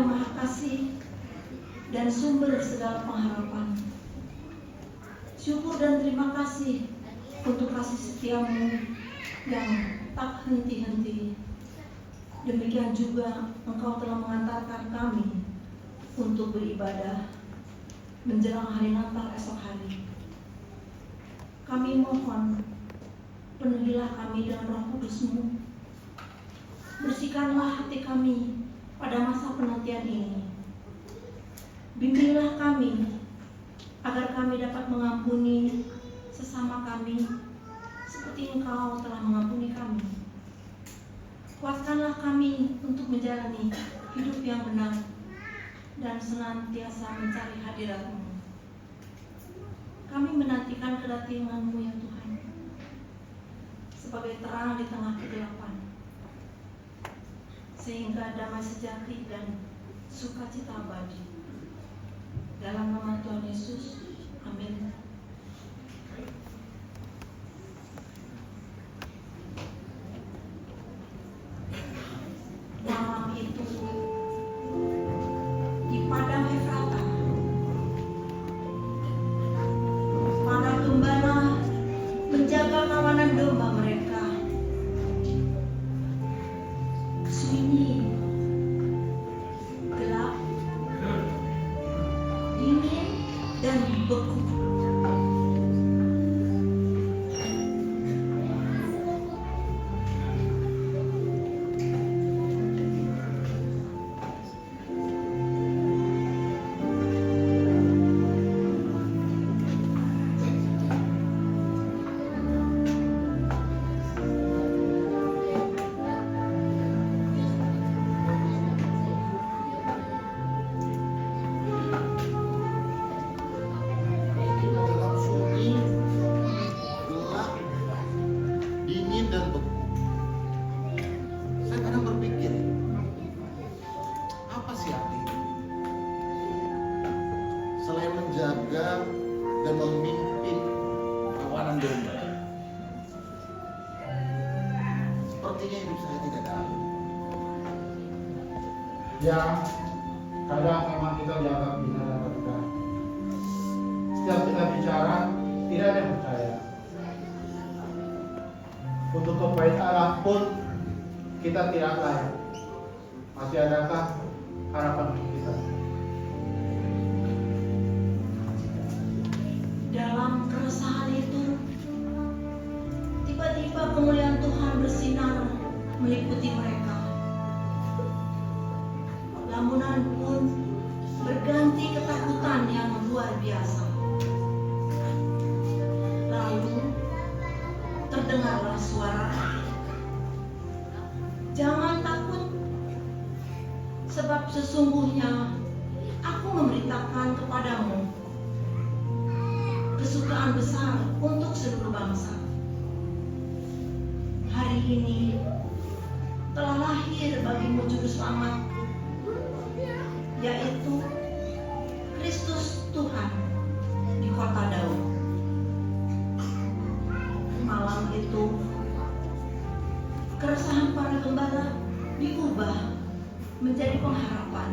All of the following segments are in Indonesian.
yang Maha Kasih dan sumber segala pengharapan. Syukur dan terima kasih untuk kasih setiamu yang tak henti-henti. Demikian juga Engkau telah mengantarkan kami untuk beribadah menjelang hari Natal esok hari. Kami mohon, penuhilah kami dengan Roh Kudus-Mu. Bersihkanlah hati kami pada masa penantian ini. Bimbinglah kami agar kami dapat mengampuni sesama kami seperti Engkau telah mengampuni kami. Kuatkanlah kami untuk menjalani hidup yang benar dan senantiasa mencari hadirat-Mu. Kami menantikan kedatangan-Mu ya Tuhan, sebagai terang di tengah kegelapan, sehingga damai sejati dan sukacita abadi. Dalam nama Tuhan Yesus, amin. Malam itu di padang Efrata, para gembala menjaga kawanan domba mereka. Sunyi, gelap, dingin dan beku. menjaga dan memimpin kawanan domba. Sepertinya hidup saya tidak ada. Ya, kadang memang kita dianggap hina dan rendah. Setiap kita bicara, tidak ada yang percaya. Untuk kebaikan pun kita tidak layak. Masih adakah harapan untuk kita? Dalam keresahan itu, tiba-tiba kemuliaan Tuhan bersinar meliputi mereka. Lamunan pun berganti ketakutan yang luar biasa. Lalu terdengarlah suara, "Jangan takut, sebab sesungguhnya aku memberitakan kepadamu kesukaan besar untuk seluruh bangsa. Hari ini telah lahir bagimu juru selamat, yaitu Kristus Tuhan di kota Daud." Malam itu keresahan para gembala diubah menjadi pengharapan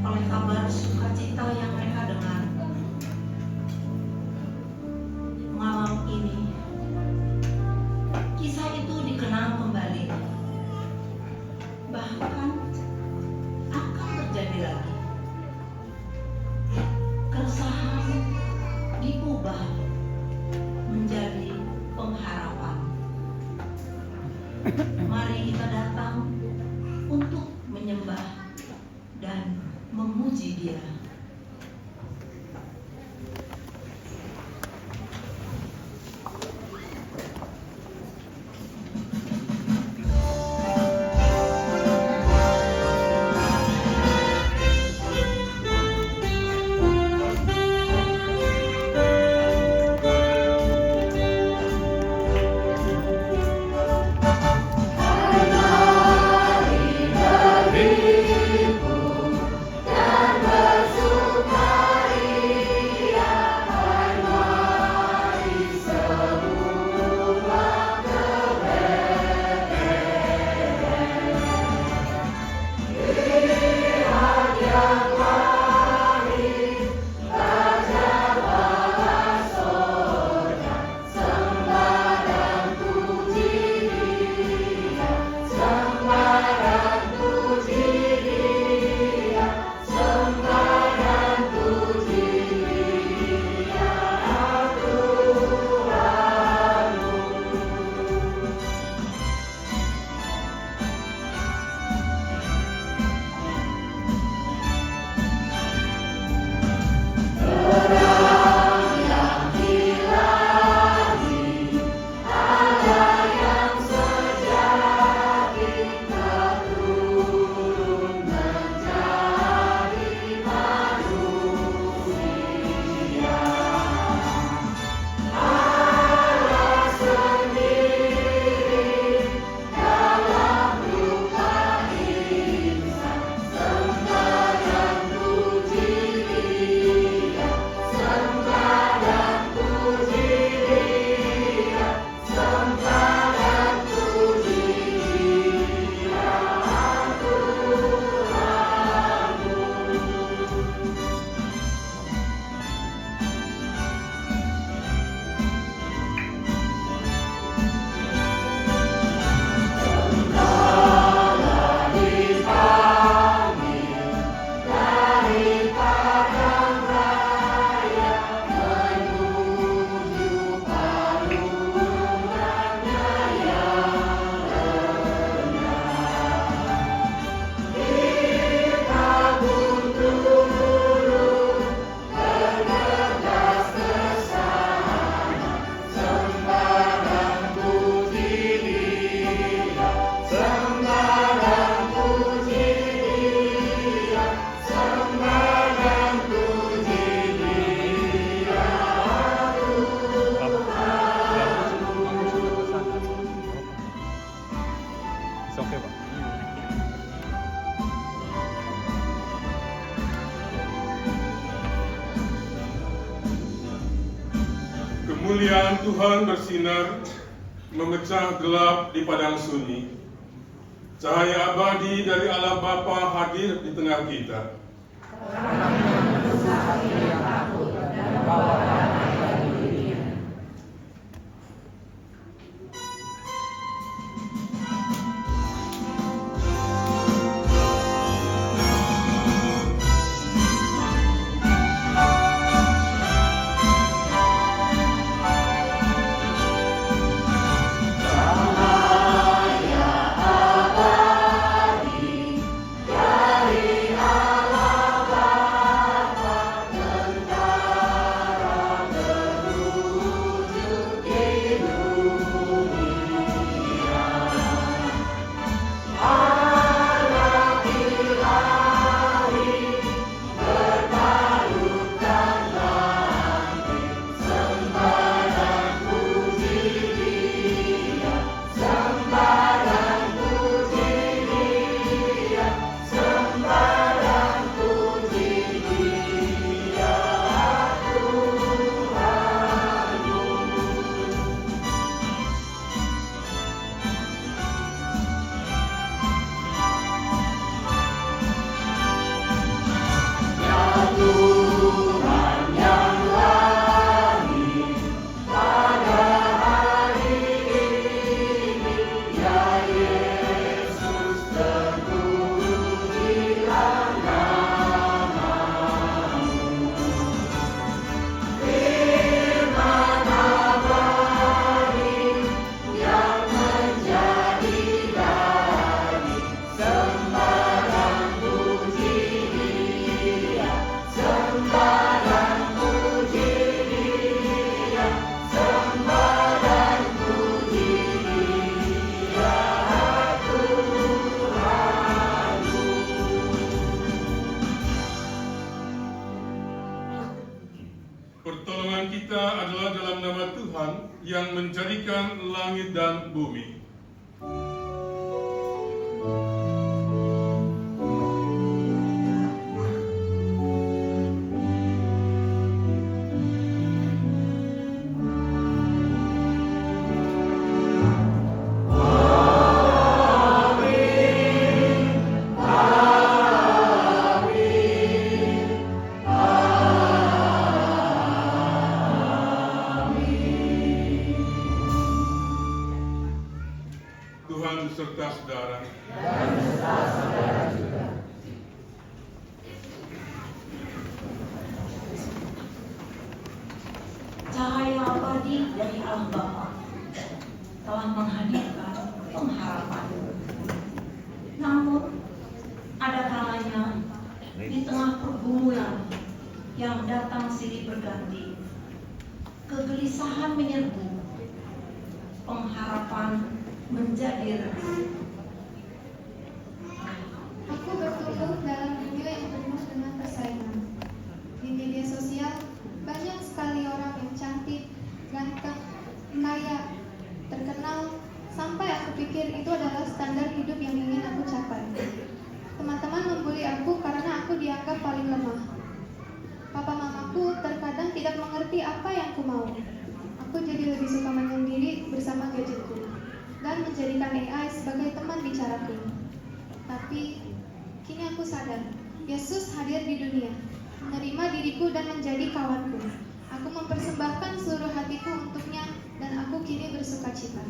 oleh kabar sukacita yang mereka dengar. Malam ini kisah itu dikenang kembali, bahkan akan terjadi lagi. Keresahan diubah menjadi pengharapan. Mari kita datang untuk menyembah dan memuji Dia. Dan bersih Kemuliaan Tuhan bersinar, memecah gelap di padang sunyi. Cahaya abadi dari Allah Bapa hadir di tengah kita. Pertolongan kita adalah dalam nama Tuhan yang menjadikan langit dan bumi. Tuhan beserta saudara. Cahaya abadi dari Allah Bapa telah menghadirkan pengharapan. Namun, ada kalanya di tengah pergumulan yang datang silih berganti, kegelisahan menyerbu, pengharapan menjadi ragu. Aku bertumbuh dalam dunia yang penuh dengan persaingan. Di media sosial, banyak sekali orang yang cantik, ganteng, kaya, terkenal, sampai aku pikir itu adalah standar hidup yang ingin aku capai. Teman-teman membuli aku karena aku dianggap paling lemah. Papa mamaku terkadang tidak mengerti apa yang ku mau. Aku jadi lebih suka menyendiri bersama gadgetku dan menjadikan AI sebagai teman bicaraku. Tapi kini aku sadar, Yesus hadir di dunia, menerima diriku dan menjadi kawanku. Aku mempersembahkan seluruh hatiku untuknya dan aku kini bersukacita.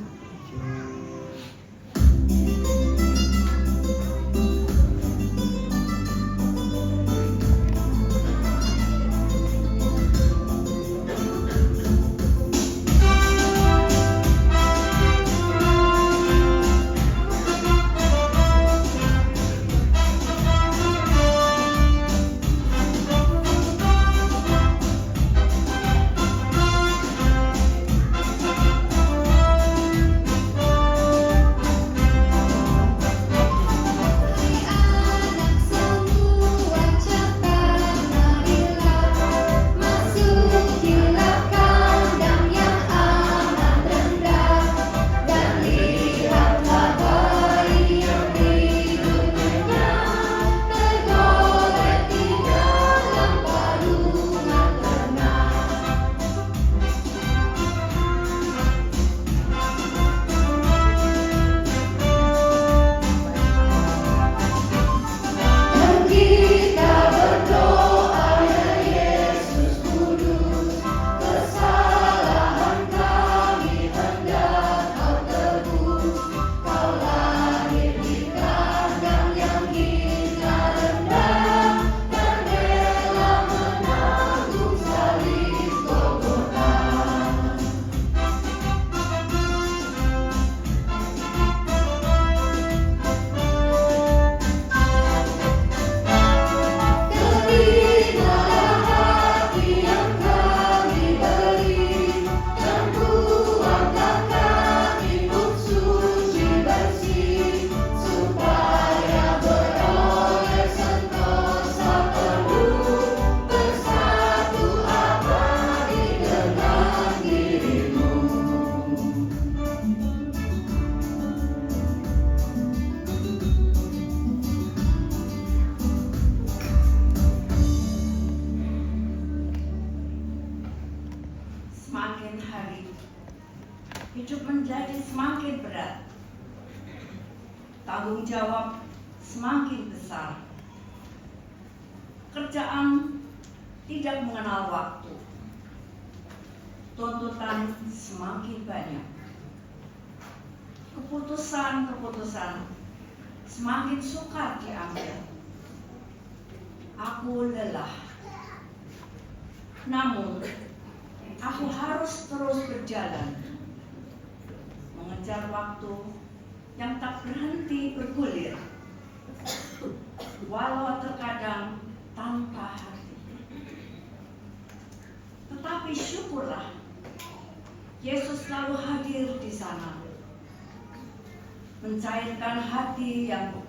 tanggung jawab semakin besar. Kerjaan tidak mengenal waktu. Tuntutan semakin banyak. Keputusan-keputusan semakin sukar diambil. Aku lelah. Namun, aku harus terus berjalan, mengejar waktu yang tak berhenti bergulir, walau terkadang tanpa hati. Tetapi syukurlah, Yesus selalu hadir di sana, mencairkan hati yang beku.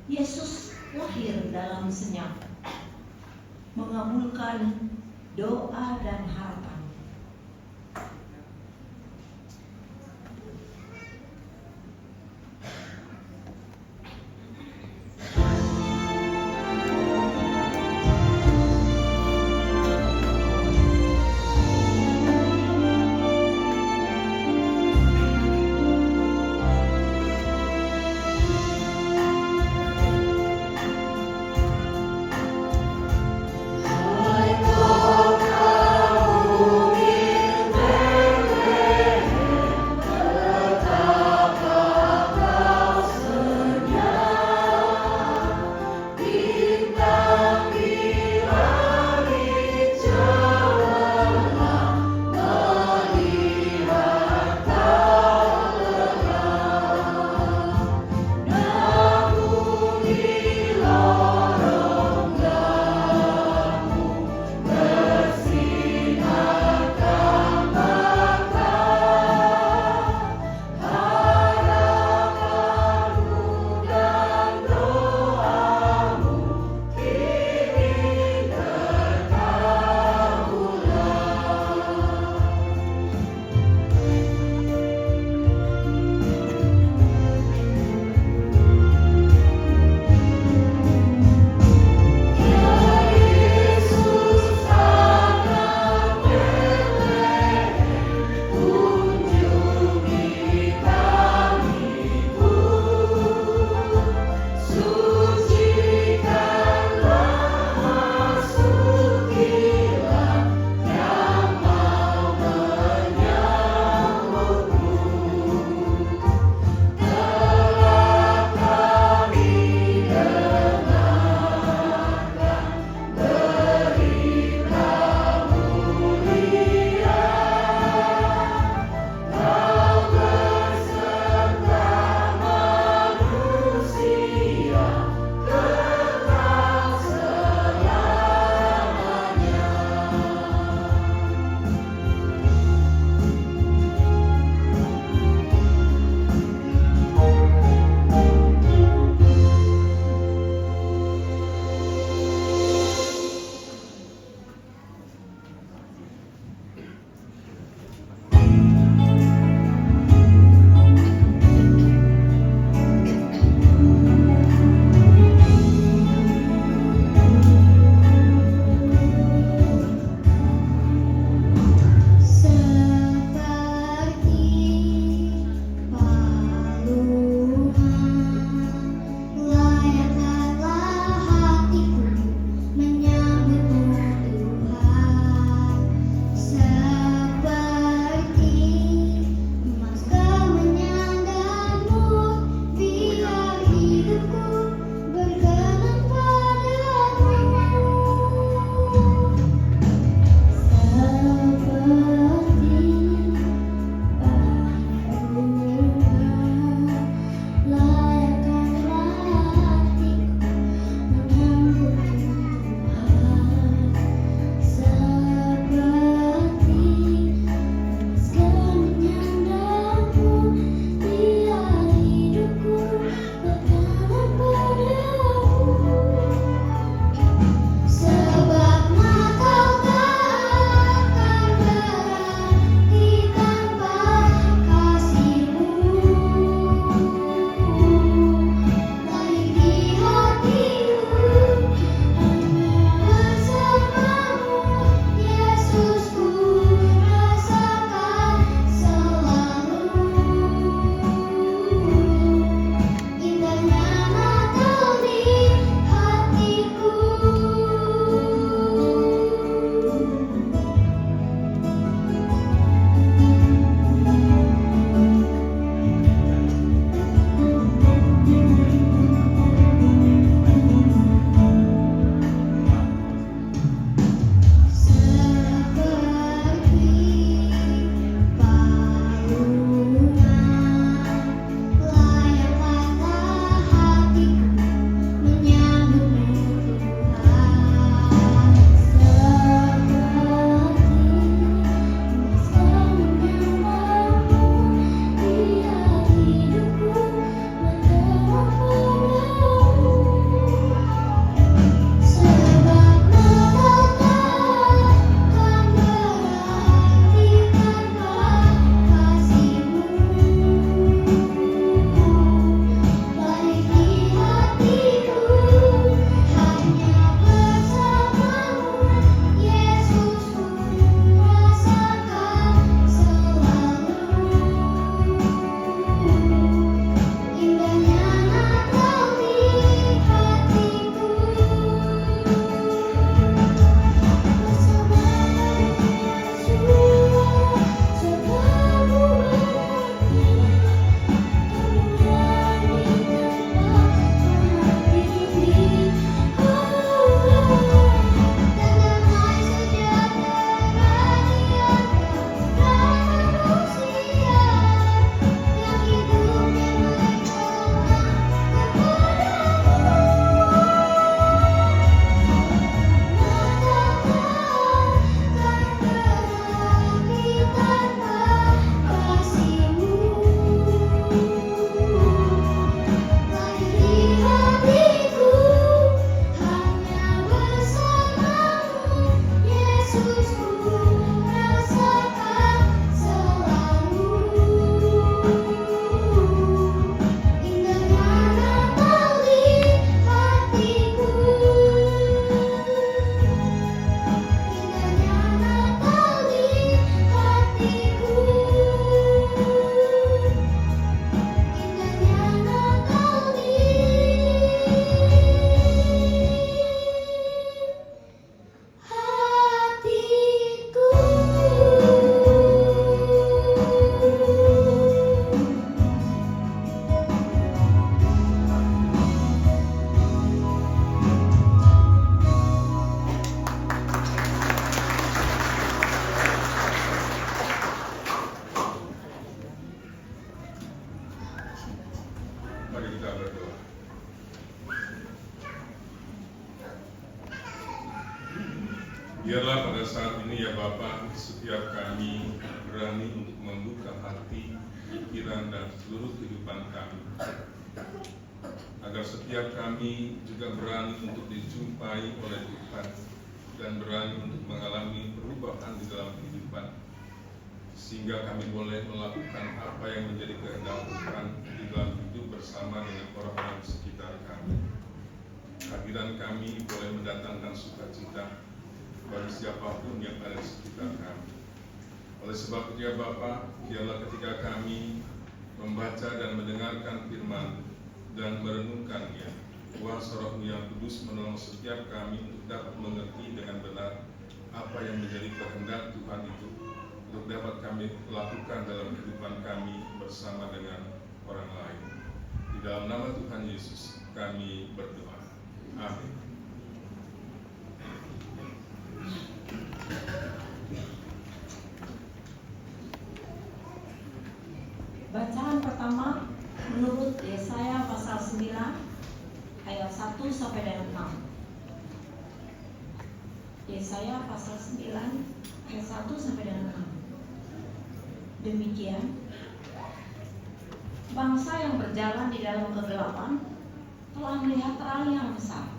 Yesus lahir dalam senyap, mengabulkan doa dan harapan. Hai kau Mari kita berdoa. Biarlah pada saat ini ya Bapa, setiap kami berani untuk membuka hati, pikiran, dan seluruh kehidupan kami, agar setiap kami juga berani untuk dijumpai oleh Tuhan dan berani untuk mengalami perubahan di dalam kehidupan, sehingga kami boleh melakukan apa yang menjadi kehendak Tuhan di dalam hidup bersama dengan orang-orang sekitar kami. Kehadiran kami boleh mendatangkan sukacita bagi siapapun yang ada di sekitar kami. Oleh sebab itu ya Bapa, biarlah ketika kami membaca dan mendengarkan firman dan merenungkannya, kuasa Roh-Mu yang kudus menolong setiap kami untuk dapat mengerti dengan benar apa yang menjadi kehendak Tuhan itu, untuk dapat kami lakukan dalam kehidupan kami bersama dengan orang lain. Di dalam nama Tuhan Yesus kami berdoa. Amin. Bacaan pertama menurut Yesaya pasal 9 ayat 1 sampai dengan 6. Yesaya pasal 9 ayat 1 sampai dengan 6. Demikian, bangsa yang berjalan di dalam kegelapan telah melihat terang yang besar.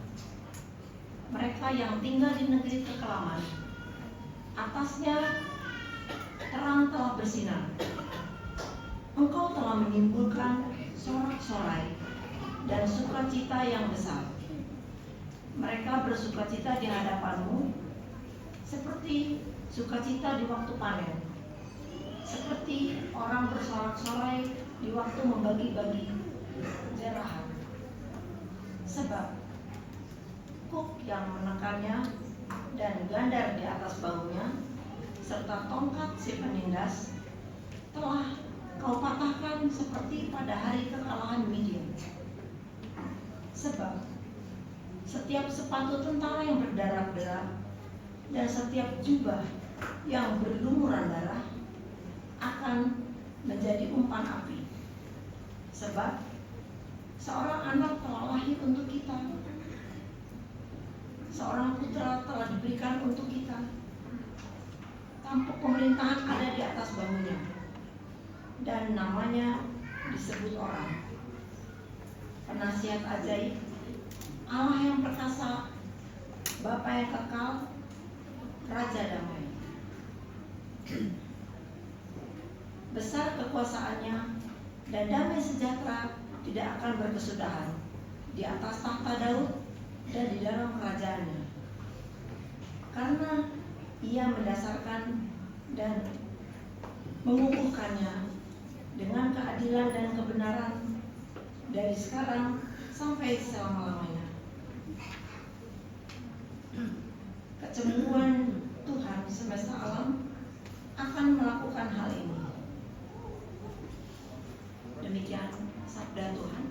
Mereka yang tinggal di negeri kekelaman, atasnya terang telah bersinar. Engkau telah menimbulkan sorak-sorai dan sukacita yang besar. Mereka bersukacita di hadapan-Mu seperti sukacita di waktu panen, seperti orang bersorak-sorai di waktu membagi-bagi jerahan. Sebab kuk yang menekannya dan gandar di atas bahunya serta tongkat si penindas telah Kau patahkan seperti pada hari kekalahan Midian. Sebab setiap sepatu tentara yang berdarah-darah dan setiap jubah yang berlumuran darah akan menjadi umpan api. Sebab seorang anak telah lahir untuk kita, seorang putra telah diberikan untuk kita. Tampuk pemerintahan ada di atas bahunya, dan namanya disebut orang Penasihat Ajaib, Allah yang perkasa, Bapa yang kekal, Raja Damai. Besar kekuasaannya dan damai sejahtera tidak akan berkesudahan di atas tahta Daud dan di dalam kerajaannya, karena Ia mendasarkan dan mengukuhkannya dengan keadilan dan kebenaran dari sekarang sampai selama-lamanya. Kecemburuan Tuhan semesta alam akan melakukan hal ini. Demikian sabda Tuhan.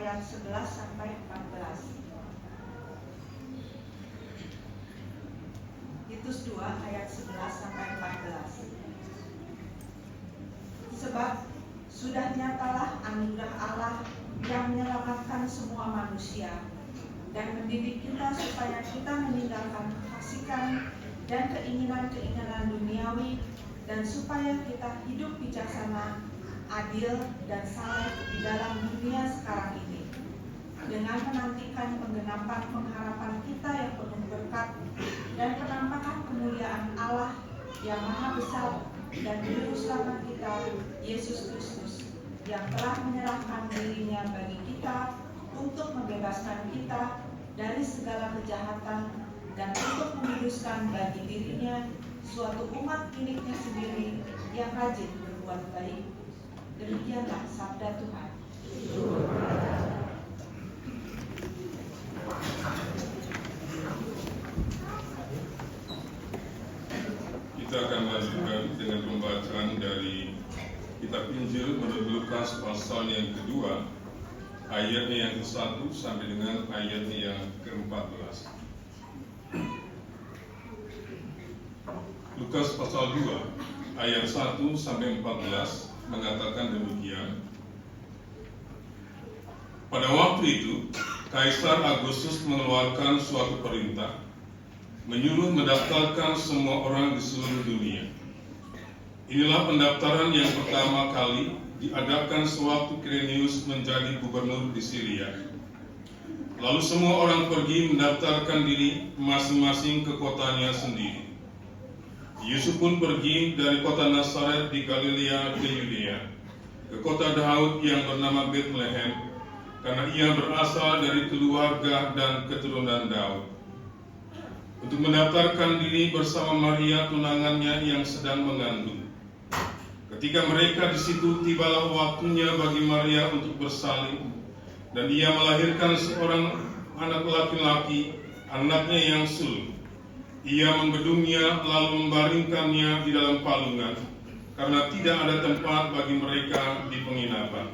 ayat 11 sampai 14. Titus 2 ayat 11 sampai 14. Sebab sudah nyatalah anugerah Allah yang menyelamatkan semua manusia dan mendidik kita supaya kita meninggalkan kefasikan dan keinginan-keinginan duniawi, dan supaya kita hidup bijaksana, adil, dan saleh di dalam dunia sekarang ini, dengan menantikan penggenapan pengharapan kita yang penuh berkat dan penampakan kemuliaan Allah yang maha besar dan juru selamat kita, Yesus Kristus, yang telah menyerahkan dirinya bagi kita untuk membebaskan kita dari segala kejahatan dan untuk menguduskan bagi dirinya suatu umat miliknya sendiri yang rajin berbuat baik. Demikianlah sabda Tuhan. Kita akan lanjutkan dengan pembacaan dari kitab Injil menurut Lukas pasal yang kedua, ayatnya yang ke-1 sampai dengan ayatnya yang ke-14. Lukas pasal 2 ayat 1 sampai 14 mengatakan demikian. Pada waktu itu Kaisar Agustus mengeluarkan suatu perintah menyuruh mendaftarkan semua orang di seluruh dunia. Inilah pendaftaran yang pertama kali diadakan sewaktu Quirinius menjadi gubernur di Syria. Lalu semua orang pergi mendaftarkan diri masing-masing ke kotanya sendiri. Yusuf pun pergi dari kota Nazaret di Galilea ke Yudea, ke kota Daud yang bernama Bethlehem, karena ia berasal dari keluarga dan keturunan Daud, untuk mendaftarkan diri bersama Maria tunangannya yang sedang mengandung. Ketika mereka di situ, tibalah waktunya bagi Maria untuk bersalin, dan ia melahirkan seorang anak laki-laki, anaknya yang sulung. Ia membedungnya lalu membaringkannya di dalam palungan, karena tidak ada tempat bagi mereka di penginapan.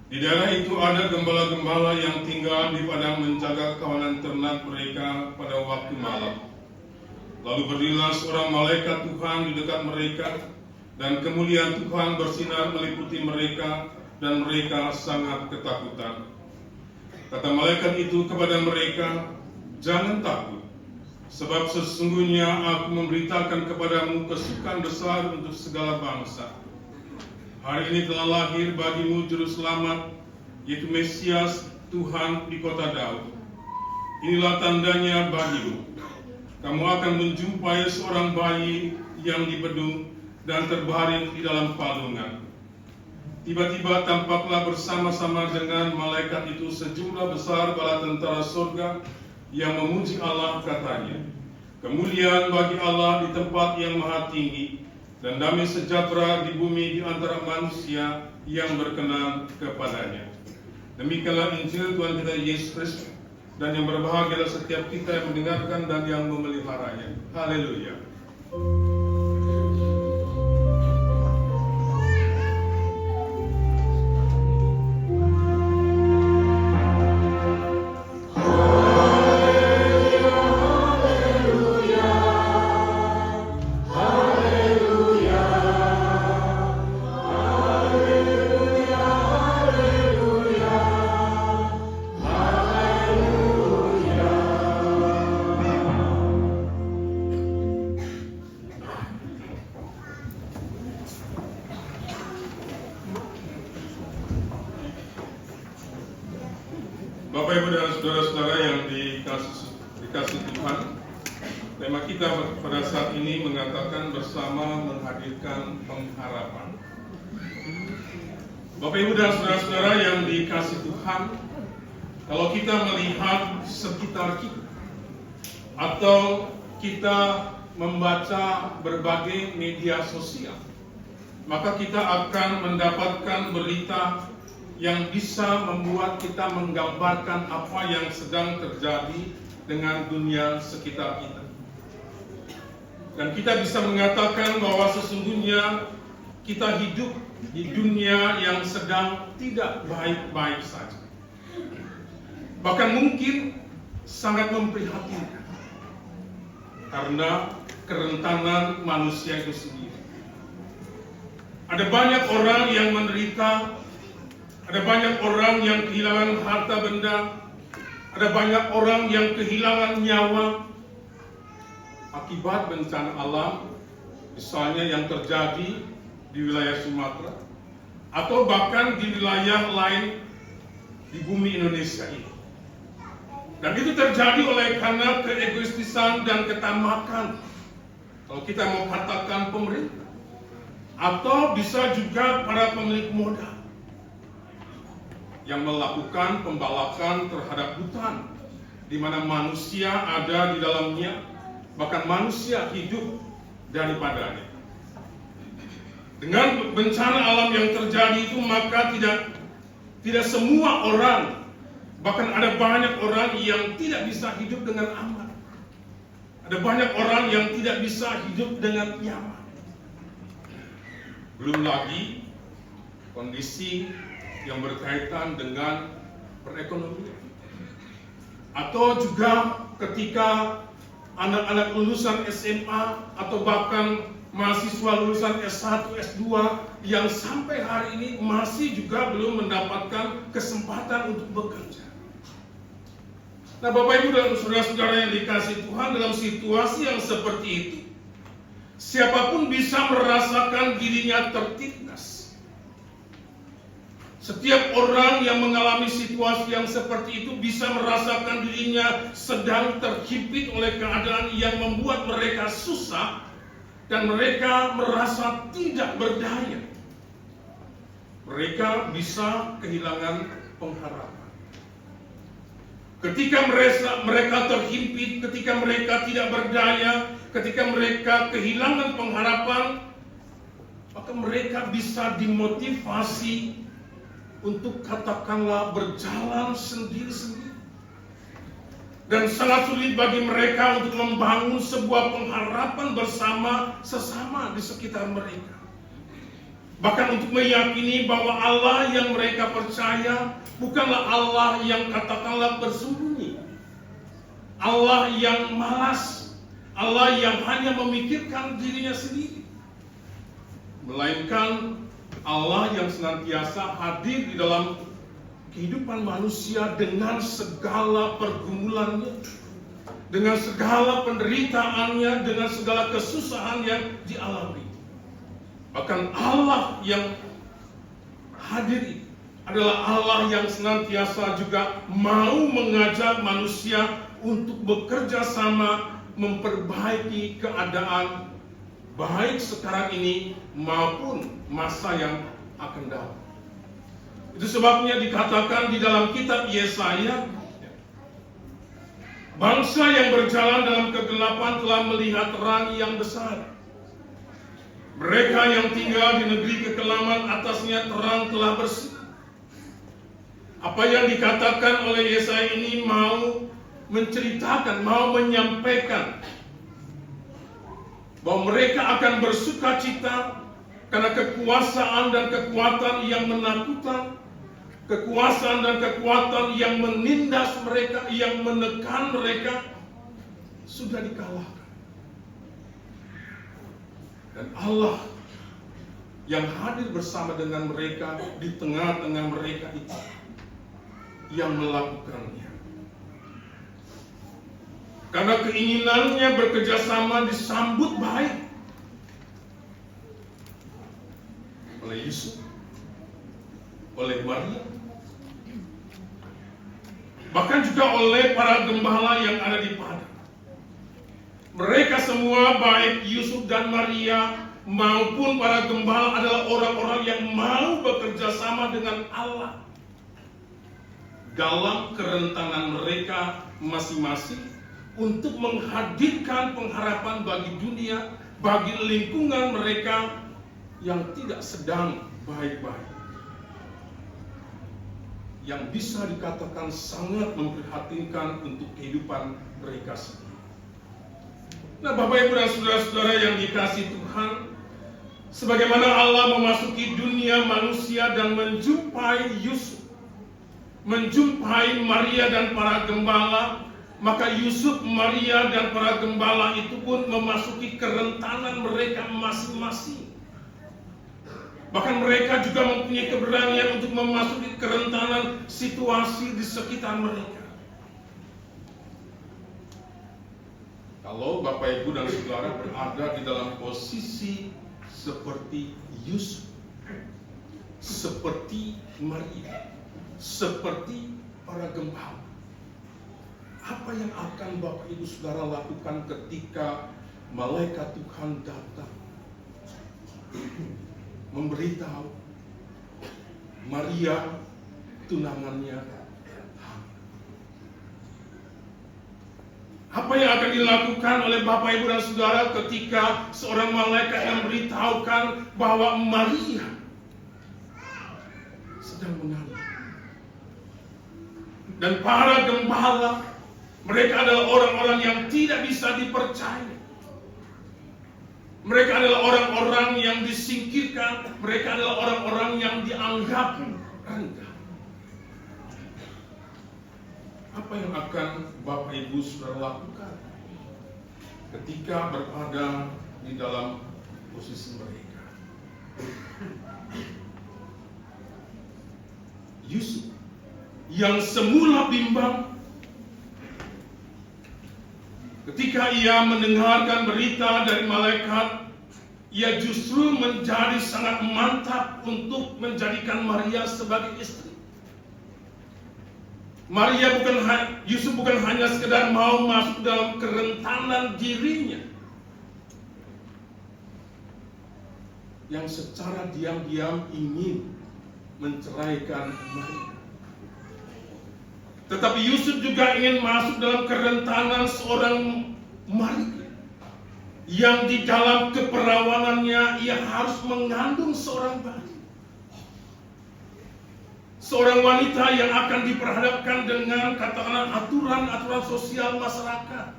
Di daerah itu ada gembala-gembala yang tinggal di padang menjaga kawanan ternak mereka pada waktu malam. Lalu berdirilah seorang malaikat Tuhan di dekat mereka, dan kemuliaan Tuhan bersinar meliputi mereka, dan mereka sangat ketakutan. Kata malaikat itu kepada mereka, "Jangan takut, sebab sesungguhnya aku memberitakan kepadamu kesukaan besar untuk segala bangsa. Hari ini telah lahir bagimu juru selamat, yaitu Mesias Tuhan di kota Daud. Inilah tandanya bagimu. Kamu akan menjumpai seorang bayi yang dibedung dan terbaring di dalam palungan." Tiba-tiba tampaklah bersama-sama dengan malaikat itu sejumlah besar bala tentara surga yang memuji Allah, katanya, "Kemuliaan bagi Allah di tempat yang maha tinggi, dan damai sejahtera di bumi di antara manusia yang berkenan kepadanya." Demikianlah Injil Tuhan kita Yesus Kristus, dan yang berbahagialah setiap kita yang mendengarkan dan yang memeliharanya. Haleluya. Bapak, Ibu, dan saudara-saudara yang dikasih Tuhan, tema kita pada saat ini mengatakan bersama menghadirkan pengharapan. Bapak, Ibu, dan saudara-saudara yang dikasih Tuhan, kalau kita melihat sekitar kita atau kita membaca berbagai media sosial, maka kita akan mendapatkan berita yang bisa membuat kita menggambarkan apa yang sedang terjadi dengan dunia sekitar kita. Dan kita bisa mengatakan bahwa sesungguhnya kita hidup di dunia yang sedang tidak baik-baik saja. Bahkan mungkin sangat memprihatinkan karena kerentanan manusia itu sendiri. Ada banyak orang yang menderita, ada banyak orang yang kehilangan harta benda, ada banyak orang yang kehilangan nyawa akibat bencana alam, misalnya yang terjadi di wilayah Sumatera, atau bahkan di wilayah lain di bumi Indonesia ini. Dan itu terjadi oleh karena keegoistisan dan ketamakan, kalau kita mau katakan pemerintah, atau bisa juga para pemilik modal yang melakukan pembalakan terhadap hutan, di mana manusia ada di dalamnya, bahkan manusia hidup daripadanya. Dengan bencana alam yang terjadi itu, maka tidak semua orang, bahkan ada banyak orang yang tidak bisa hidup dengan aman. Ada banyak orang yang tidak bisa hidup dengan nyaman. Belum lagi kondisi yang berkaitan dengan perekonomian, atau juga ketika anak-anak lulusan SMA atau bahkan mahasiswa lulusan S1, S2 yang sampai hari ini masih juga belum mendapatkan kesempatan untuk bekerja. Nah, Bapak Ibu dan saudara-saudara yang dikasihi Tuhan, dalam situasi yang seperti itu, siapapun bisa merasakan dirinya tertindas. Setiap orang yang mengalami situasi yang seperti itu bisa merasakan dirinya sedang terhimpit oleh keadaan yang membuat mereka susah dan mereka merasa tidak berdaya. Mereka bisa kehilangan pengharapan. Ketika mereka terhimpit, ketika mereka tidak berdaya, ketika mereka kehilangan pengharapan, maka mereka bisa dimotivasi untuk katakanlah berjalan sendiri-sendiri. Dan sangat sulit bagi mereka untuk membangun sebuah pengharapan bersama sesama di sekitar mereka. Bahkan untuk meyakini bahwa Allah yang mereka percaya bukanlah Allah yang katakanlah bersembunyi, Allah yang malas, Allah yang hanya memikirkan dirinya sendiri, melainkan Allah yang senantiasa hadir di dalam kehidupan manusia dengan segala pergumulannya, dengan segala penderitaannya, dengan segala kesusahan yang dialami. Bahkan Allah yang hadir adalah Allah yang senantiasa juga mau mengajak manusia untuk bekerja sama memperbaiki keadaan baik sekarang ini maupun masa yang akan datang. Itu sebabnya dikatakan di dalam kitab Yesaya, bangsa yang berjalan dalam kegelapan telah melihat terang yang besar. Mereka yang tinggal di negeri kekelaman, atasnya terang telah bersih. Apa yang dikatakan oleh Yesaya ini mau menceritakan, mau menyampaikan bahwa mereka akan bersuka cita karena kekuasaan dan kekuatan yang menakutkan, kekuasaan dan kekuatan yang menindas mereka, yang menekan mereka sudah dikalahkan. Dan Allah yang hadir bersama dengan mereka di tengah-tengah mereka itu yang melakukannya. Karena keinginannya bekerjasama disambut baik oleh Yusuf, oleh Maria, bahkan juga oleh para gembala yang ada di padang. Mereka semua, baik Yusuf dan Maria maupun para gembala, adalah orang-orang yang mau bekerja sama dengan Allah dalam kerentanan mereka masing-masing untuk menghadirkan pengharapan bagi dunia, bagi lingkungan mereka yang tidak sedang baik-baik, yang bisa dikatakan sangat memprihatinkan untuk kehidupan mereka sendiri. Nah, Bapak Ibu dan saudara-saudara yang dikasihi Tuhan, sebagaimana Allah memasuki dunia manusia dan menjumpai Yusuf, menjumpai Maria dan para gembala, maka Yusuf, Maria dan para gembala itu pun memasuki kerentanan mereka masing-masing. Bahkan mereka juga mempunyai keberanian untuk memasuki kerentanan situasi di sekitar mereka. Kalau Bapak Ibu dan Saudara berada di dalam posisi seperti Yusuf, seperti Maria, seperti para gembala, apa yang akan Bapak Ibu Saudara lakukan ketika malaikat Tuhan datang memberitahu Maria tunangannya hamil? Apa yang akan dilakukan oleh Bapak Ibu dan Saudara ketika seorang malaikat yang memberitahukan bahwa Maria sedang mengandung? Dan para gembala, mereka adalah orang-orang yang tidak bisa dipercaya. Mereka adalah orang-orang yang disingkirkan. Mereka adalah orang-orang yang dianggap rendah. Apa yang akan Bapak Ibu Saudara lakukan ketika berada di dalam posisi mereka? Yusuf yang semula bimbang, Ketika ia mendengarkan berita dari malaikat, ia justru menjadi sangat mantap untuk menjadikan Maria sebagai istri. Yusuf bukan hanya sekedar mau masuk dalam kerentanan dirinya, yang secara diam-diam ingin menceraikan Maria. Tetapi Yusuf juga ingin masuk dalam kerentanan seorang Maria, yang di dalam keperawanannya ia harus mengandung seorang bayi. Seorang wanita yang akan diperhadapkan dengan katakanlah aturan-aturan sosial masyarakat,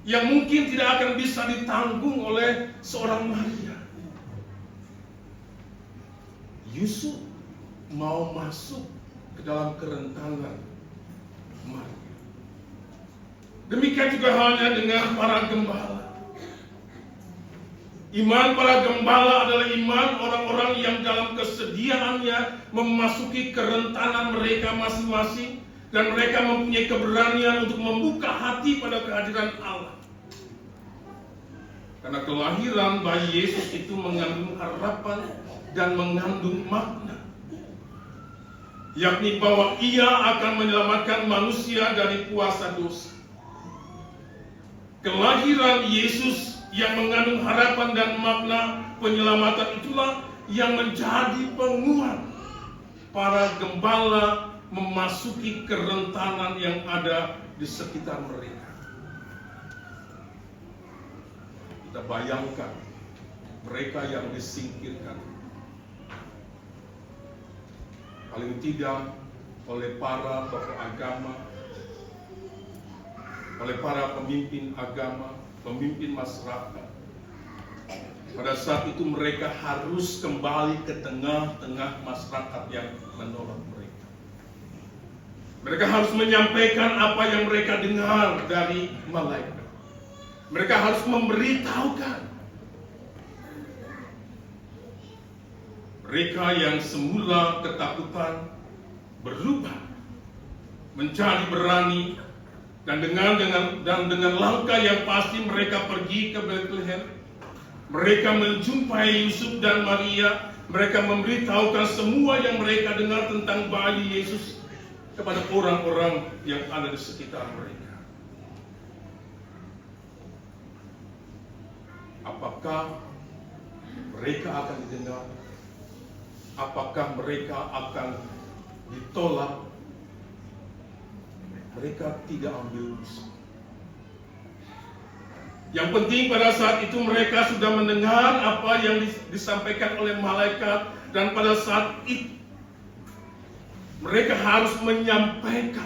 yang mungkin tidak akan bisa ditanggung oleh seorang Maria. Yusuf mau masuk ke dalam kerentanan Maria. Demikian juga halnya dengan para gembala. Iman para gembala adalah iman orang-orang yang dalam kesediaannya memasuki kerentanan mereka masing-masing, dan mereka mempunyai keberanian untuk membuka hati pada kehadiran Allah. Karena kelahiran bayi Yesus itu mengandung harapan dan mengandung makna, yakni bahwa ia akan menyelamatkan manusia dari kuasa dosa. Kelahiran Yesus yang mengandung harapan dan makna penyelamatan itulah yang menjadi penguat para gembala memasuki kerentanan yang ada di sekitar mereka. Kita bayangkan mereka yang disingkirkan, paling tidak oleh para tokoh agama, oleh para pemimpin agama, pemimpin masyarakat. Pada saat itu mereka harus kembali ke tengah-tengah masyarakat yang menolak mereka. Mereka harus menyampaikan apa yang mereka dengar dari malaikat. Mereka harus memberitahukan. Mereka yang semula ketakutan berubah menjadi berani, dan dengan langkah yang pasti mereka pergi ke Bethlehem. Mereka menjumpai Yusuf dan Maria. Mereka memberitahukan semua yang mereka dengar tentang bayi Yesus kepada orang-orang yang ada di sekitar mereka. Apakah mereka akan didengar? Apakah mereka akan ditolak? Mereka tidak ambil risiko. Yang penting pada saat itu mereka sudah mendengar apa yang disampaikan oleh malaikat, dan pada saat itu mereka harus menyampaikan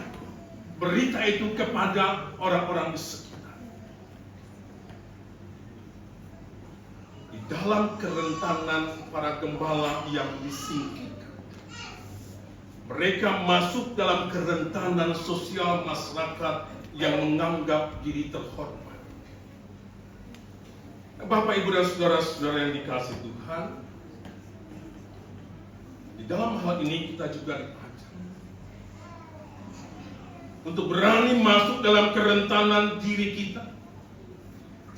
berita itu kepada orang-orang di sekitar. Di dalam kerentanan para gembala yang disingkirkan, mereka masuk dalam kerentanan sosial masyarakat yang menganggap diri terhormat. Bapak, Ibu, dan saudara-saudara yang dikasihi Tuhan, di dalam hal ini kita juga diajar untuk berani masuk dalam kerentanan diri kita,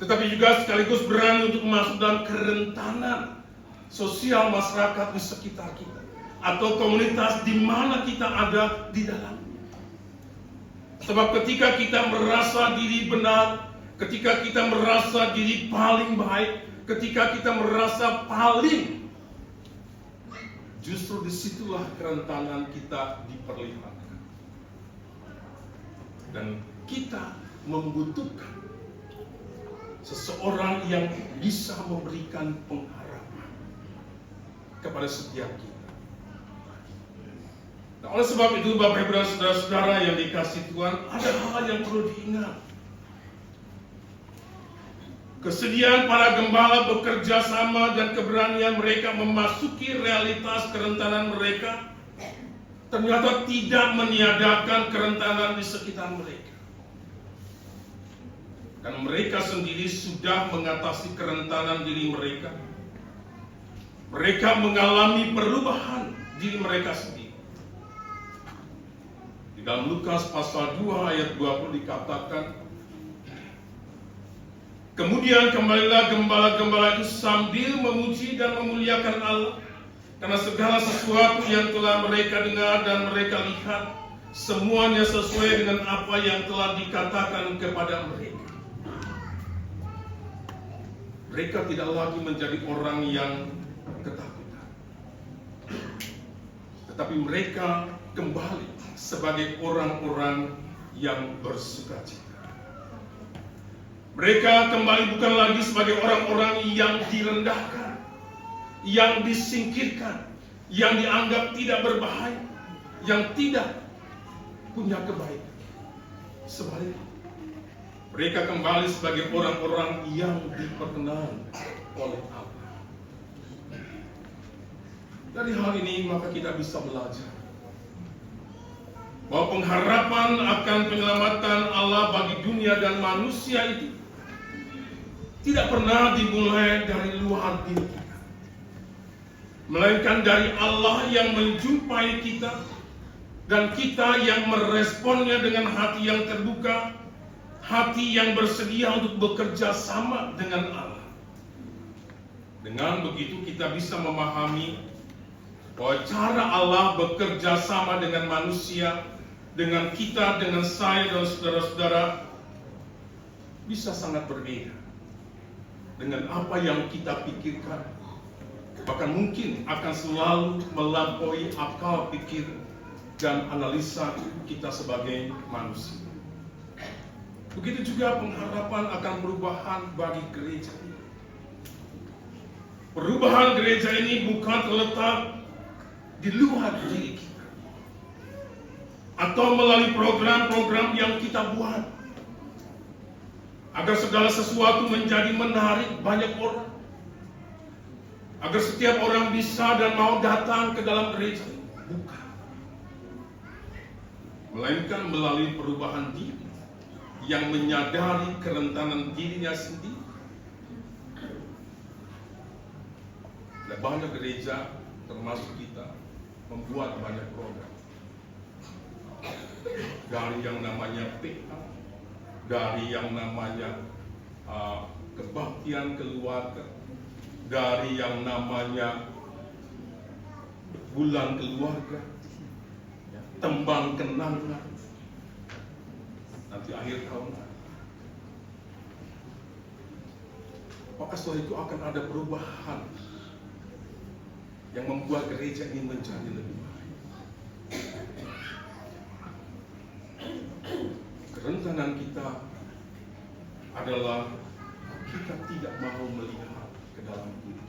tetapi juga sekaligus berani untuk masuk dalam kerentanan sosial masyarakat di sekitar kita, atau komunitas di mana kita ada di dalam. Sebab ketika kita merasa diri benar, ketika kita merasa diri paling baik, ketika kita merasa paling, justru disitulah kerentanan kita diperlihatkan. Dan kita membutuhkan seseorang yang bisa memberikan pengharapan kepada setiap kita. Nah, oleh sebab itu, Bapak, Ibu, dan saudara-saudara yang dikasihi Tuhan, ada hal yang perlu diingat. Kesediaan para gembala bekerja sama dan keberanian mereka memasuki realitas kerentanan mereka ternyata tidak meniadakan kerentanan di sekitar mereka. Dan mereka sendiri sudah mengatasi kerentanan diri mereka. Mereka mengalami perubahan diri mereka sendiri. Di dalam Lukas pasal 2 ayat 20 dikatakan, Kemudian kembalilah gembala-gembala itu sambil memuji dan memuliakan Allah, karena segala sesuatu yang telah mereka dengar dan mereka lihat, semuanya sesuai dengan apa yang telah dikatakan kepada mereka. Mereka tidak lagi menjadi orang yang ketakutan, tetapi mereka kembali sebagai orang-orang yang bersukacita. Mereka kembali bukan lagi sebagai orang-orang yang direndahkan, yang disingkirkan, yang dianggap tidak berbahaya, yang tidak punya kebaikan. Sebaliknya, mereka kembali sebagai orang-orang yang diperkenan oleh Allah. Dari hal ini maka kita bisa belajar bahwa pengharapan akan penyelamatan Allah bagi dunia dan manusia itu tidak pernah dimulai dari luar diri kita, melainkan dari Allah yang menjumpai kita dan kita yang meresponnya dengan hati yang terbuka, hati yang bersedia untuk bekerja sama dengan Allah. Dengan begitu kita bisa memahami bahwa cara Allah bekerja sama dengan manusia, dengan kita, dengan saya dan saudara-saudara bisa sangat berbeda dengan apa yang kita pikirkan, bahkan mungkin akan selalu melampaui akal pikir dan analisa kita sebagai manusia. Begitu juga pengharapan akan perubahan bagi gereja ini. Perubahan gereja ini bukan terletak di luar diri kita atau melalui program-program yang kita buat agar segala sesuatu menjadi menarik banyak orang, agar setiap orang bisa dan mau datang ke dalam gereja. Bukan, melainkan melalui perubahan diri yang menyadari kerentanan dirinya sendiri. Ada banyak gereja termasuk kita membuat banyak program, dari yang namanya PA, dari yang namanya kebaktian keluarga, dari yang namanya bulan keluarga, tembang kenangan, nanti akhir tahun. Maka setelah itu akan ada perubahan yang membuat gereja ini menjadi lebih baik. Kerentanan kita adalah kita tidak mau melihat ke dalam diri.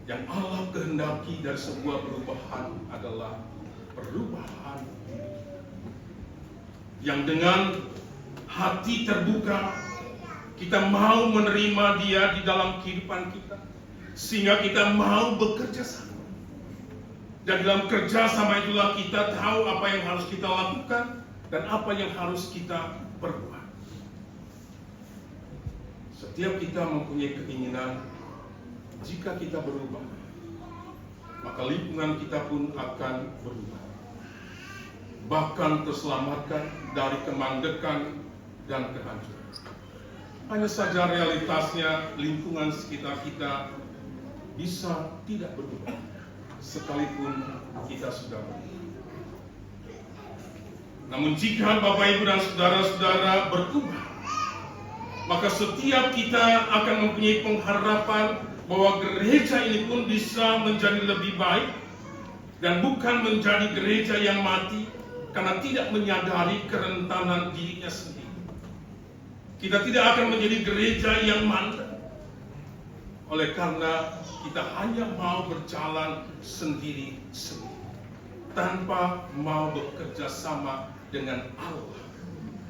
Yang Allah kehendaki dari sebuah perubahan adalah perubahan diri. Yang dengan hati terbuka kita mau menerima Dia di dalam kehidupan kita, sehingga kita mau bekerja sama. Dan dalam kerja sama itulah kita tahu apa yang harus kita lakukan dan apa yang harus kita perbuat. Setiap kita mempunyai keinginan, jika kita berubah, maka lingkungan kita pun akan berubah, bahkan terselamatkan dari kemandekan dan kehancuran. Hanya saja realitasnya lingkungan sekitar kita bisa tidak berubah, sekalipun kita sudah berubah. Namun jika Bapak Ibu dan saudara-saudara berubah, maka setiap kita akan mempunyai pengharapan bahwa gereja ini pun bisa menjadi lebih baik dan bukan menjadi gereja yang mati karena tidak menyadari kerentanan dirinya sendiri. Kita tidak akan menjadi gereja yang mandek oleh karena kita hanya mau berjalan sendiri-sendiri tanpa mau bekerja sama dengan Allah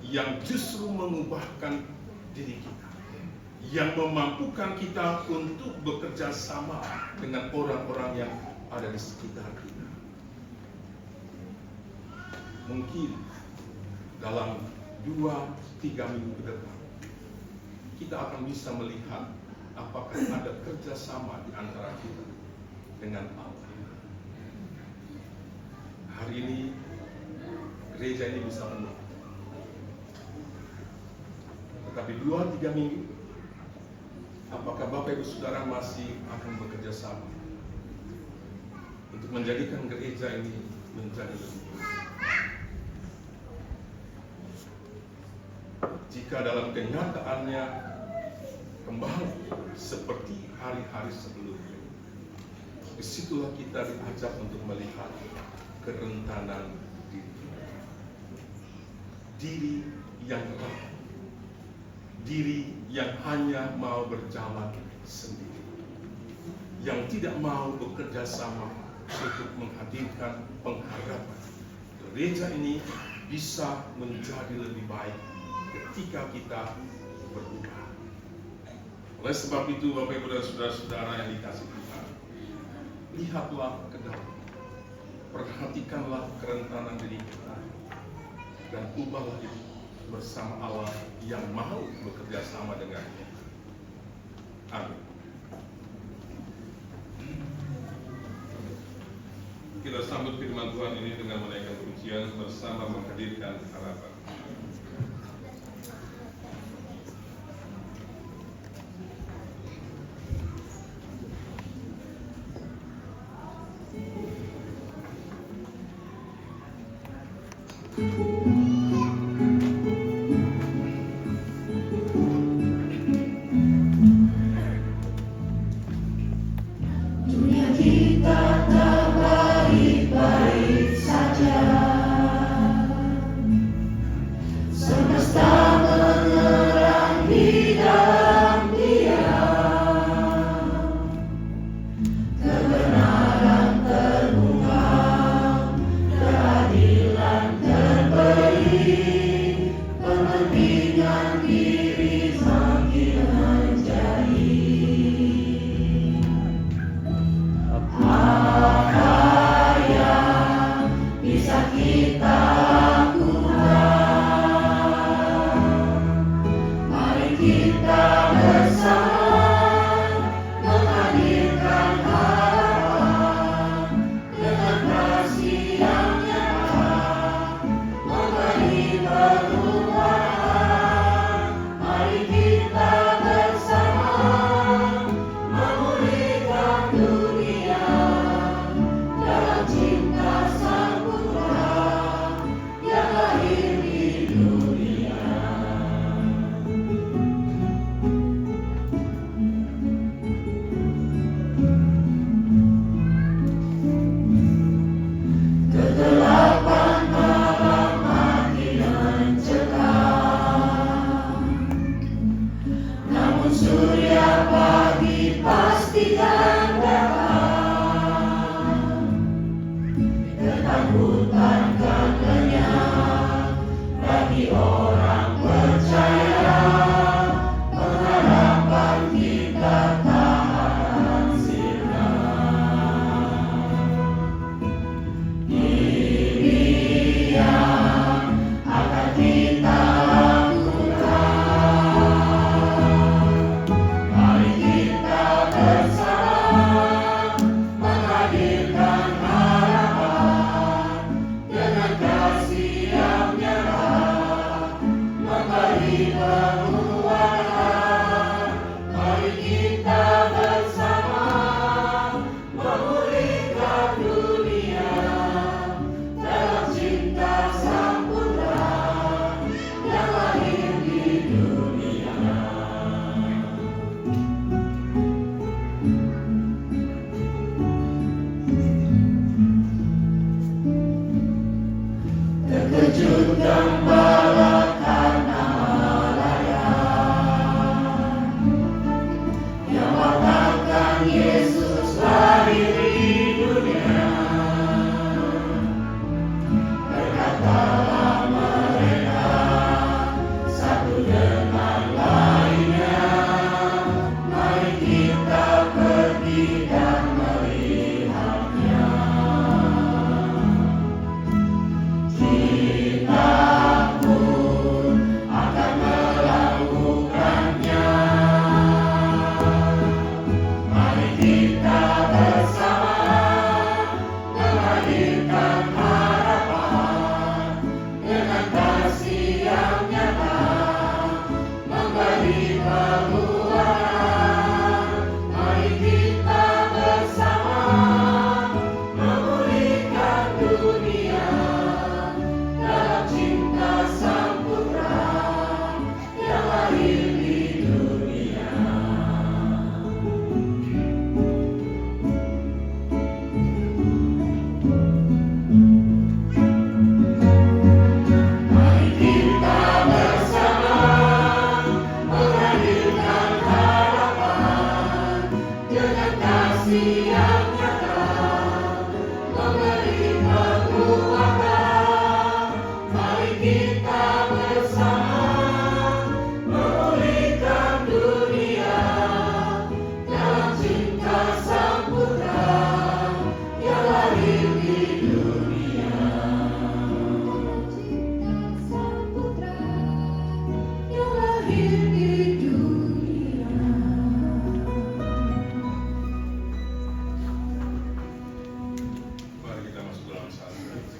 yang justru mengubahkan diri kita, yang memampukan kita untuk bekerja sama dengan orang-orang yang ada di sekitar kita. Mungkin dalam 2-3 minggu ke depan kita akan bisa melihat apakah ada kerjasama di antara kita dengan Allah. Hari ini gereja ini bisa penuh, Tapi 2-3 minggu, apakah Bapak Ibu Saudara masih akan bekerja sama untuk menjadikan gereja ini menjadi lebih baik? Jika dalam kenyataannya kembali seperti hari-hari sebelumnya, disitulah kita diajak untuk melihat kerentanan diri yang lemah, diri yang hanya mau berjalan sendiri, yang tidak mau bekerja sama untuk menghadirkan pengharapan gereja ini bisa menjadi lebih baik ketika kita berubah. Oleh sebab itu, Bapak Ibu dan saudara-saudara yang dikasihi Tuhan, lihatlah ke dalam, perhatikanlah kerentanan diri kita, dan ubahlah itu bersama Allah yang mau bekerja sama dengannya. Amin. Kita sambut firman Tuhan ini dengan menaikkan pujian bersama menghadirkan harapan. Dunia kita tak baik-baik saja, semesta mengerang di dalam diam, kebenaran terungkap, keadilan terberi, kepentingan diri makin menjadi. Apa yang bisa kita lakukan? Mari kita bersama menghadirkan harapan dengan kasih yang nyata, memberi perubahan. Mari kita bersama memulihkan dunia dalam cinta Sang Putra yang lahir di dunia. Kegelapan malam makin mencekam, namun surya pagi pasti akan datang. Ketakutan kan lenyap bagi orang percaya, pengharapan kita tak akan sirna. Ini yang akan kita lakukan. Mari kita bersama menghadirkan harapan dengan kasih yang nyata, memberi perubahan. Mari kita bersama memulihkan dunia dalam cinta Sang Putra yang lahir di dunia. Terkejut gembala karena malayan yang mengatakan Yesus lahir di dunia. Berkatalah mereka satu dengan lainnya, mari kita pergi dan melihatnya. Kita Mari kita masuk dalam satu.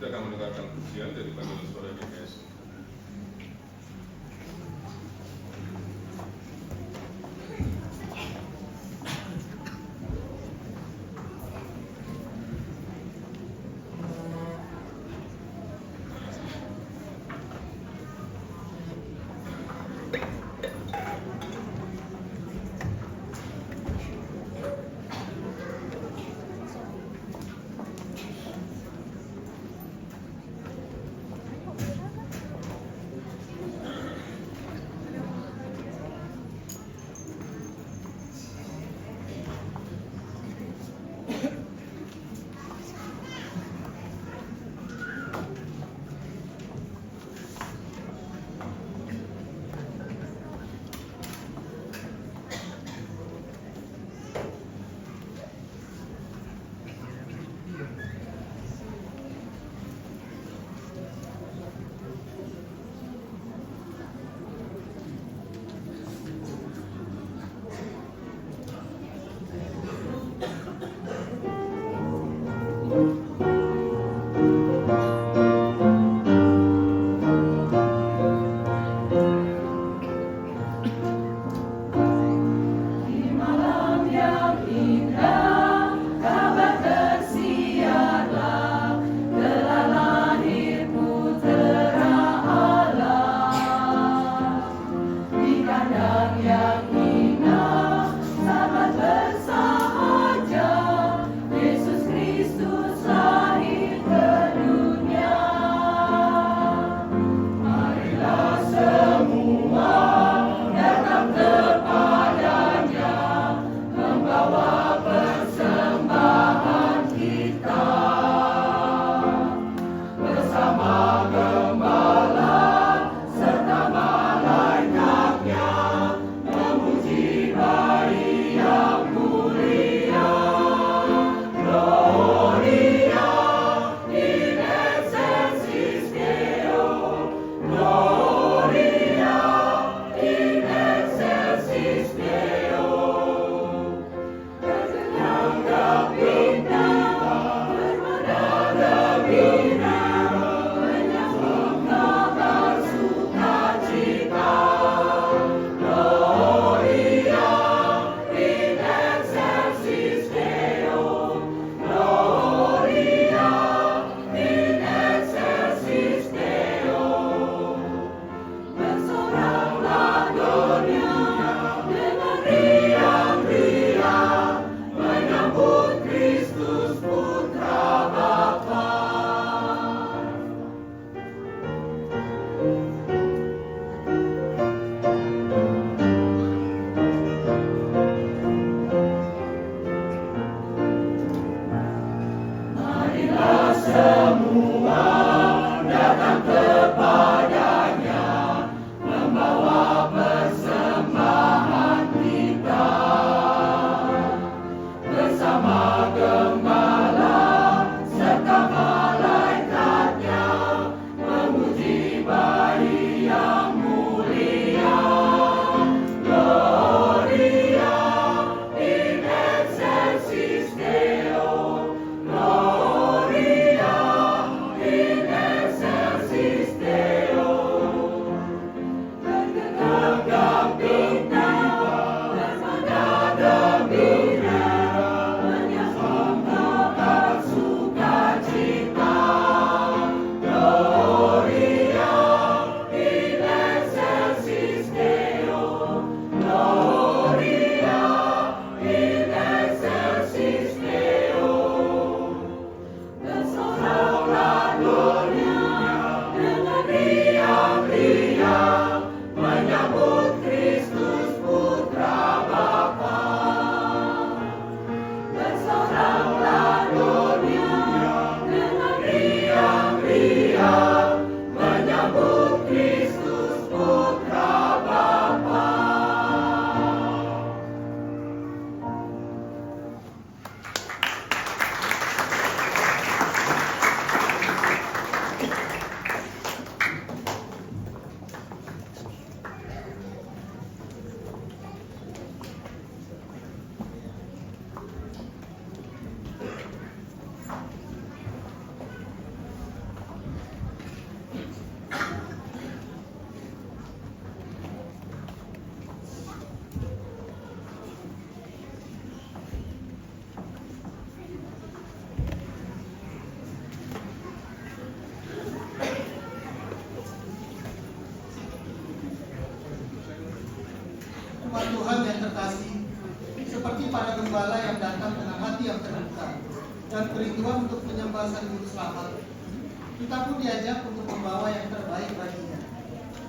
Kita akan mendengarkan pujian dari panggilan suara GKS. seperti para gembala yang datang dengan hati yang terbuka dan kerinduan untuk menyembah Sang Juru Selamat, kita pun diajak untuk membawa yang terbaik baginya.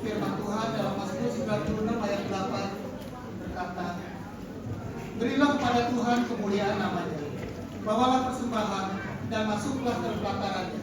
Firman Tuhan dalam Mazmur 96 ayat 8 berkata, "Berilah kepada Tuhan kemuliaan namanya, bawalah persembahan dan masuklah ke pelatarannya."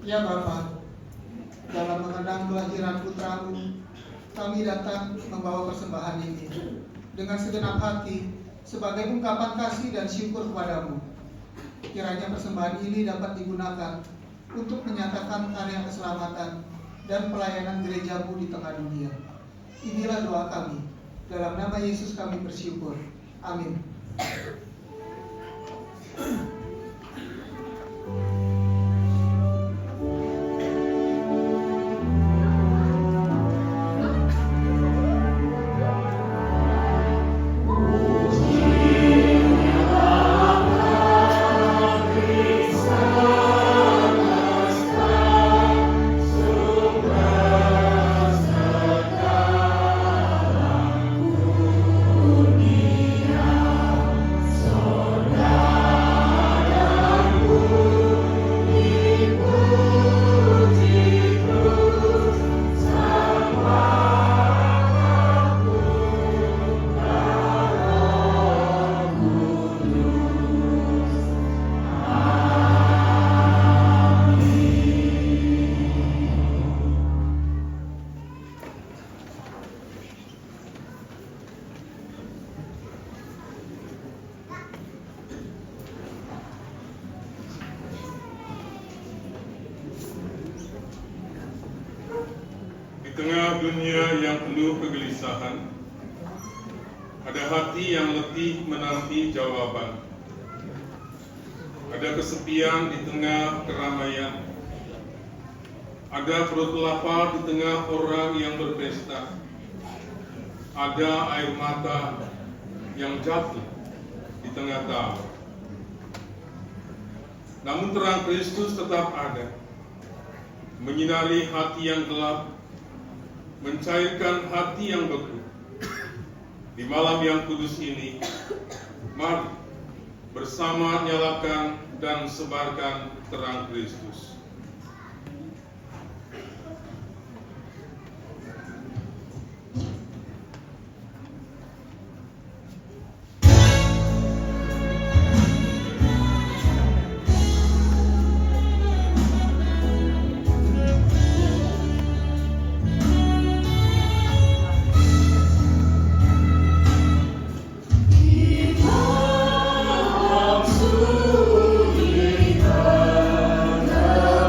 Ya Bapa, dalam mengenang kelahiran putramu, kami datang membawa persembahan ini dengan segenap hati sebagai ungkapan kasih dan syukur kepadamu. Kiranya persembahan ini dapat digunakan untuk menyatakan karya keselamatan dan pelayanan gerejamu di tengah dunia. Inilah doa kami. Dalam nama Yesus kami bersyukur. Amin. tengah dunia yang penuh kegelisahan, ada hati yang letih menanti jawaban. Ada kesepian di tengah keramaian. Ada perut lapar di tengah orang yang berpesta. Ada air mata yang jatuh di tengah tawa. Namun terang Kristus tetap ada, menyinari hati yang gelap, mencairkan hati yang beku. Di malam yang kudus ini, mari bersama nyalakan dan sebarkan terang Kristus. Di malam sunyi karena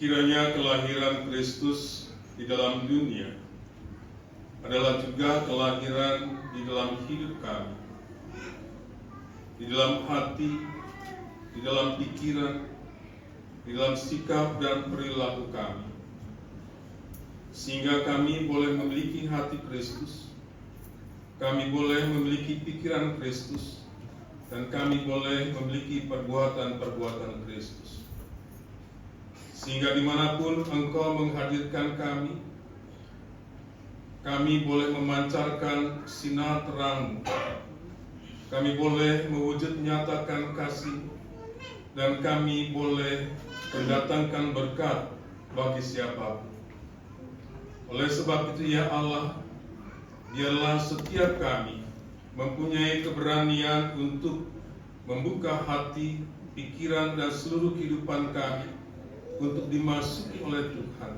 Kiranya kelahiran Kristus di dalam dunia adalah juga kelahiran di dalam hidup kami, di dalam hati, di dalam pikiran, di dalam sikap dan perilaku kami, sehingga kami boleh memiliki hati Kristus, kami boleh memiliki pikiran Kristus, dan kami boleh memiliki perbuatan-perbuatan Kristus. Sehingga dimanapun Engkau menghadirkan kami boleh memancarkan sinar terang, kami boleh mewujud nyatakan kasih, dan kami boleh mendatangkan berkat bagi siapapun. Oleh sebab itu ya Allah, biarlah setiap kami mempunyai keberanian untuk membuka hati, pikiran, dan seluruh kehidupan kami untuk dimasuki oleh Tuhan,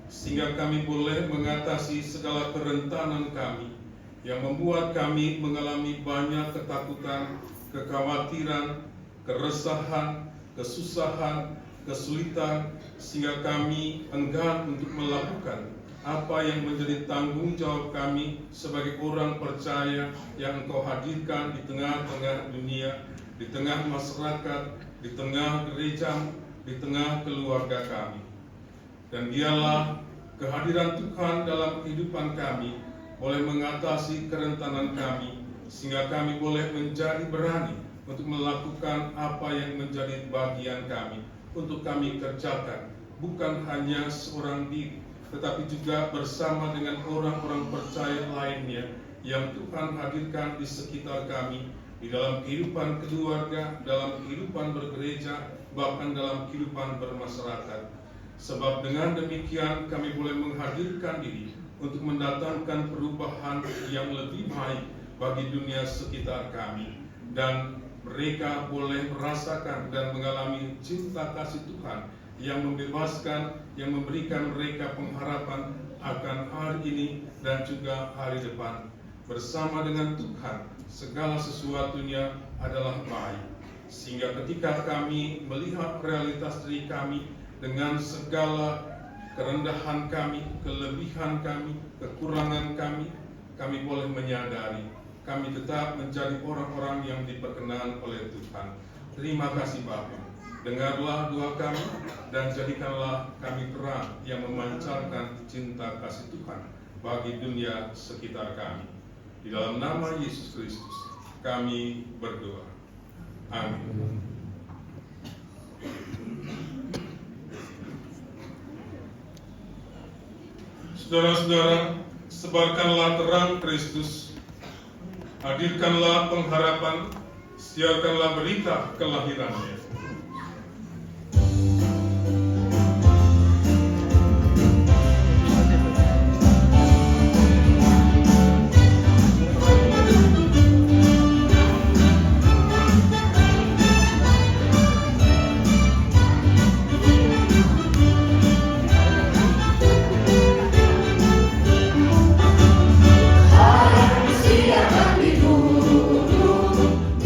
sehingga kami boleh mengatasi segala kerentanan kami yang membuat kami mengalami banyak ketakutan, kekhawatiran, keresahan, kesusahan, kesulitan, sehingga kami enggan untuk melakukan apa yang menjadi tanggung jawab kami sebagai orang percaya yang Engkau hadirkan di tengah-tengah dunia, di tengah masyarakat, di tengah gereja, di tengah keluarga kami. Dan biarlah kehadiran Tuhan dalam kehidupan kami boleh mengatasi kerentanan kami, sehingga kami boleh menjadi berani untuk melakukan apa yang menjadi bagian kami untuk kami kerjakan, bukan hanya seorang diri, tetapi juga bersama dengan orang-orang percaya lainnya yang Tuhan hadirkan di sekitar kami, di dalam kehidupan keluarga, dalam kehidupan bergereja, bahkan dalam kehidupan bermasyarakat. Sebab dengan demikian kami boleh menghadirkan diri untuk mendatangkan perubahan yang lebih baik bagi dunia sekitar kami, dan mereka boleh merasakan dan mengalami cinta kasih Tuhan yang membebaskan, yang memberikan mereka pengharapan akan hari ini dan juga hari depan. Bersama dengan Tuhan, segala sesuatunya adalah baik. Sehingga ketika kami melihat realitas diri kami dengan segala kerendahan kami, kelebihan kami, kekurangan kami, kami boleh menyadari kami tetap menjadi orang-orang yang diperkenan oleh Tuhan. Terima kasih Bapa. Dengarlah doa kami dan jadikanlah kami terang yang memancarkan cinta kasih Tuhan bagi dunia sekitar kami. Di dalam nama Yesus Kristus kami berdoa. Amin. Saudara-saudara, sebarkanlah terang Kristus, hadirkanlah pengharapan, siarkanlah berita kelahirannya.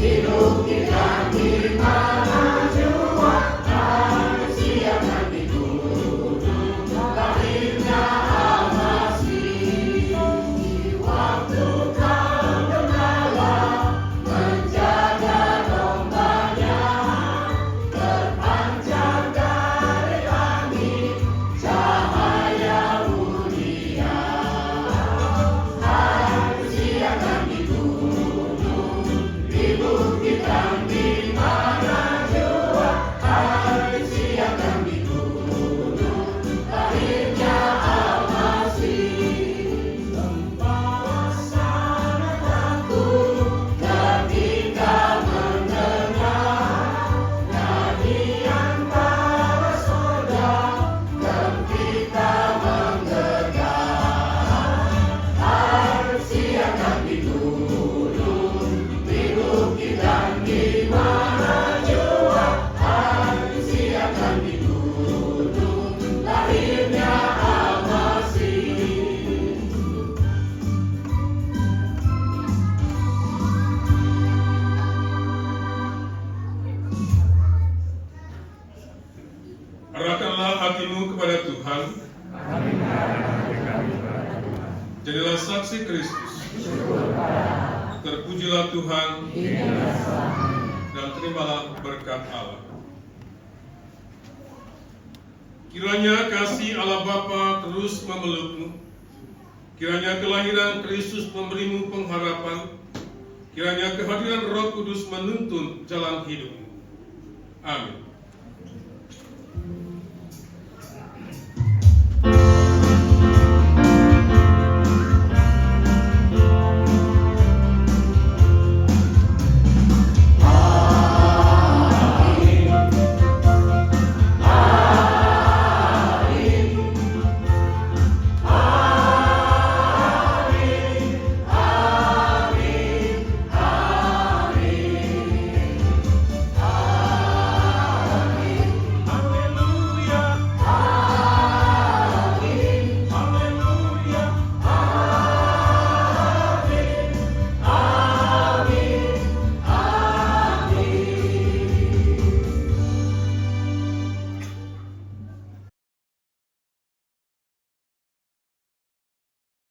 Hidup kita di mana Arahkanlah hatimu kepada Tuhan. Jadilah saksi Kristus. Terpujilah Tuhan dan terimalah berkat Allah. Kiranya kasih Allah Bapa terus memelukmu. Kiranya kelahiran Kristus memberimu pengharapan. Kiranya kehadiran Roh Kudus menuntun jalan hidupmu. Amin.